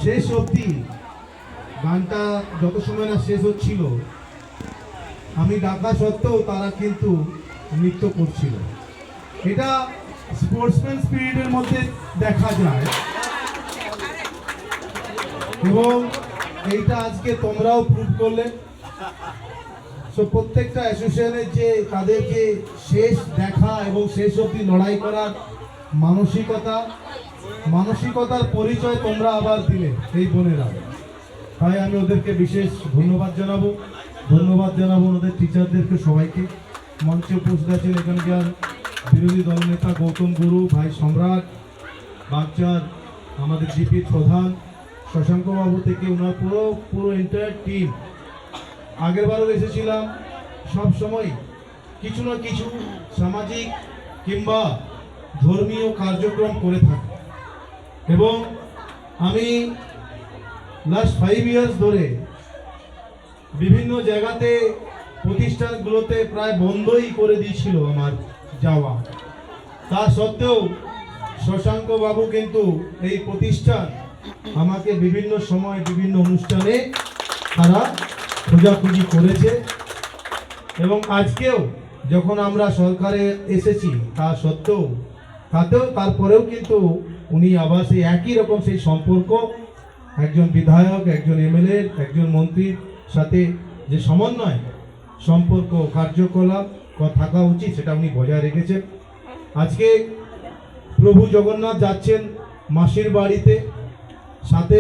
শেষ অবধি গানটা যত সময় না শেষ হচ্ছিল, আমি ডাকা সত্ত্বেও তারা কিন্তু নৃত্য করছিল। এটা স্পোর্টসম্যান স্পিরিটের মধ্যে দেখা যায় এবং এইটা আজকে তোমরাও প্রুভ করলে। সো প্রত্যেকটা অ্যাসোসিয়েশনের যে তাদের যে শেষ দেখা এবং শেষ অবধি লড়াই করার মানসিকতার পরিচয় তোমরা আবার দিলে এই বোনেরা। তাই আমি ওদেরকে বিশেষ ধন্যবাদ জানাবো ওদের টিচারদেরকে, সবাইকে। মঞ্চে উপস্থিত আছেন এখানকার বিরোধী দলনেতা গৌতম গুরু, ভাই সম্রাট, বাগচার আমাদের জিপি প্রধান, শশাঙ্ক বাবু থেকে ওনার পুরো এন্টায়ার টিম। আগেরবারও এসেছিলাম। সব সময় কিছু না কিছু সামাজিক কিংবা ধর্মীয় কার্যক্রম করে থাকে এবং আমি লাস্ট 5 ইয়ার্স ধরে বিভিন্ন জায়গাতে প্রতিষ্ঠানগুলোতে প্রায় বন্ধই করে দিয়েছিল আমার যাওয়া। তা সত্ত্বেও শশাঙ্ক বাবু কিন্তু এই প্রতিষ্ঠান আমাকে বিভিন্ন সময় বিভিন্ন অনুষ্ঠানে তারা খোঁজাখুঁজি করেছে এবং আজকেও যখন আমরা সরকারে এসেছি তা সত্ত্বেও তারপরেও কিন্তু উনি আবার সেই একই রকম সেই সম্পর্ক, একজন বিধায়ক, একজন এমএলএ, একজন মন্ত্রীর সাথে যে সমন্বয় সম্পর্ক কার্যকলাপ থাকা উচিত সেটা উনি বজায় রেখেছেন। আজকে প্রভু জগন্নাথ যাচ্ছেন মাসির বাড়িতে, সাথে